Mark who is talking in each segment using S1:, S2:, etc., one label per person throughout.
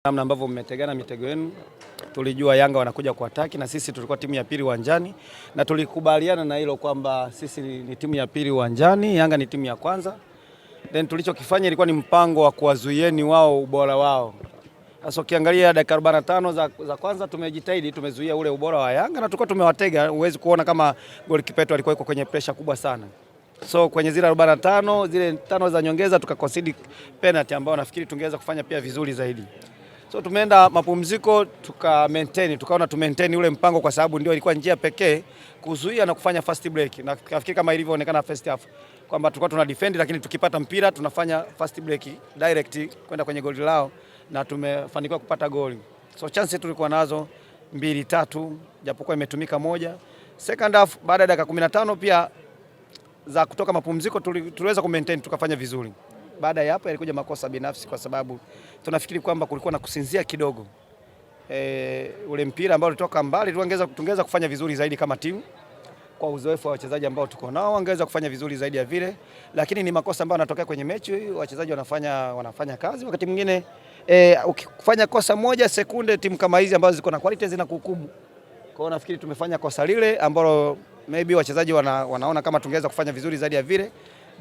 S1: Namna ambavyo mmetegana mitego yenu, tulijua Yanga wanakuja kuataki na sisi tulikuwa timu ya pili uwanjani na tulikubaliana na hilo kwamba sisi ni timu ya pili uwanjani, Yanga ni timu ya kwanza. Then tulichokifanya ilikuwa ni mpango wa kuwazuieni wao ubora wao. Sasa ukiangalia dakika 45 za kwanza tumejitahidi, tumezuia ule ubora wa Yanga na tulikuwa tumewatega. Huwezi kuona kama goalkeeper wetu alikuwa yuko kwenye pressure kubwa sana. So kwenye zile 45 zile 5 za nyongeza tukaconcede penalty ambayo nafikiri tungeweza kufanya pia vizuri zaidi. So tumeenda mapumziko tukaona tu maintain ule mpango kwa sababu ndio ilikuwa njia pekee kuzuia na kufanya fast break. Na nafikiri kama ilivyoonekana first half kwamba tulikuwa tuna defend lakini tukipata mpira tunafanya fast break direct kwenda kwenye goli lao na tumefanikiwa kupata goli. So chance tulikuwa nazo 2-3 japokuwa imetumika moja. Second half baada ya dakika 15 pia za kutoka mapumziko tuliweza kumaintain tukafanya vizuri. Baada ya hapo yalikuja makosa binafsi kwa sababu tunafikiri kwamba kulikuwa na kusinzia kidogo. Ule mpira ambao ulitoka mbali tungeweza kufanya vizuri zaidi kama timu. Kwa uzoefu wa wachezaji ambao tuko nao wangeweza kufanya vizuri zaidi ya vile, lakini ni makosa ambayo yanatokea kwenye mechi, wachezaji wanafanya kazi. Wakati mwingine ukifanya kosa moja sekunde timu kama hizi ambazo ziko na quality zinakuhukumu. Kwa hiyo nafikiri tumefanya kosa lile ambalo maybe wachezaji wanaona kama tungeweza kufanya vizuri zaidi ya vile.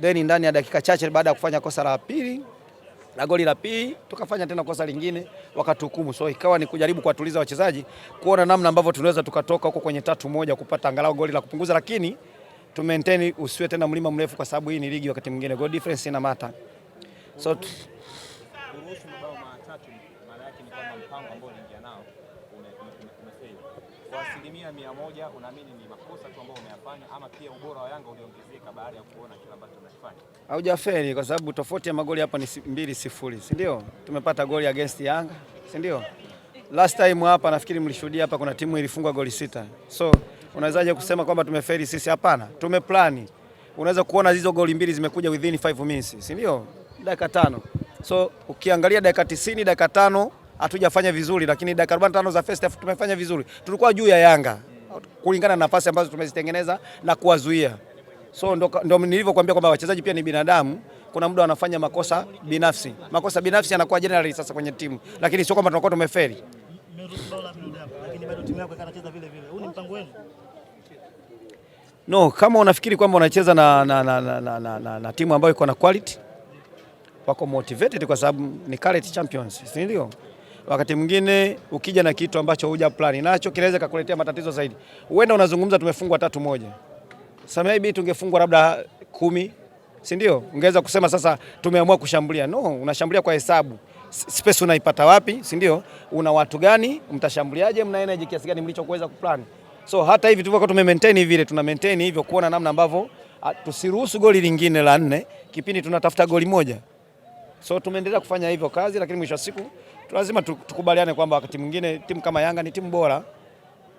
S1: Then ndani ya dakika chache baada ya kufanya kosa la pili na goli la pili tukafanya tena kosa lingine wakatuhukumu. So ikawa ni kujaribu kuwatuliza wachezaji kuona namna ambavyo tunaweza tukatoka huko kwenye 3-1 kupata angalau goli la kupunguza, lakini tu maintain usiwe tena mlima mrefu kwa sababu hii ni ligi, wakati mwingine goal difference ina mata. So
S2: kuruhusu mabao matatu maana yake ni kwamba mpango ambao uliingia nao umefeli. Kwa 100% unaamini ni makosa tu ambao umeyafanya ama pia ubora wa Yanga uliongezeka baada ya kuona kile ambacho tunafanya?
S1: Haujafeli kwa sababu tofauti ya magoli hapa ni 2-0, si ndio? Tumepata goli against Yanga, si ndio? Last time hapa nafikiri mlishuhudia hapa kuna timu ilifungwa goli 6. So unawezaje kusema kwamba tumefeli sisi? Hapana, tumeplani. Unaweza kuona hizo goli mbili zimekuja within 5 minutes, si ndio? Dakika 5. So ukiangalia dakika 90, dakika 5 hatujafanya vizuri, lakini dakika 45 za first half tumefanya vizuri. Tulikuwa juu ya Yanga kulingana na nafasi ambazo tumezitengeneza na kuwazuia. So ndo nilivyokuambia kwamba wachezaji pia ni binadamu, kuna muda wanafanya makosa binafsi. Makosa binafsi yanakuwa generally sasa kwenye timu, lakini sio kwamba tunakuwa tumefeli.
S3: Lakini bado timu yako inacheza vile vile. Huu ni mpango wenu?
S1: No, kama unafikiri kwamba unacheza na timu ambayo iko na quality, wako motivated kwa sababu ni current champions, si ndio? Wakati mwingine ukija na kitu ambacho huja plan nacho kinaweza kukuletea matatizo zaidi. Uenda unazungumza tumefungwa 3-1. Sasa maybe tungefungwa labda 10, si ndio? Ungeweza kusema sasa tumeamua kushambulia. No, unashambulia kwa hesabu. Space unaipata wapi, si ndio? Una watu gani, mtashambuliaje, mna energy kiasi gani mlichokuweza kuplan. So hata hivi tulivyokuwa tumemaintain vile tuna maintain hivyo kuona namna ambavyo tusiruhusu goli lingine la 4 kipindi tunatafuta goli moja. So tumeendelea kufanya hivyo kazi, lakini mwisho wa siku lazima tukubaliane kwamba wakati mwingine timu kama Yanga ni timu bora.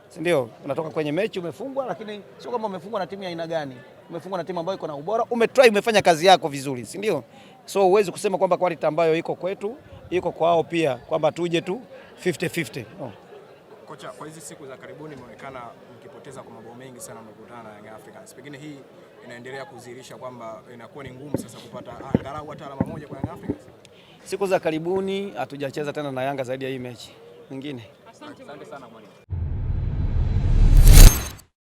S1: Si ndio? Unatoka kwenye mechi umefungwa, lakini sio kama umefungwa na timu ya aina gani. Umefungwa na timu ambayo iko na ubora, umetry, umefanya kazi yako vizuri, si ndio? So huwezi kusema kwamba quality ambayo iko kwetu iko kwao pia kwamba tuje tu 50-50. No.
S2: Kocha, kwa hizi siku za karibuni imeonekana mkipoteza kwa mabao mengi sana mnakutana na Young Africans. Pengine hii inaendelea kudhihirisha kwamba inakuwa ni ngumu sasa kupata angalau hata alama moja kwa Young Africans.
S1: Siku za karibuni hatujacheza tena na Yanga zaidi ya hii mechi nyingine.
S2: Asante sana mwalimu.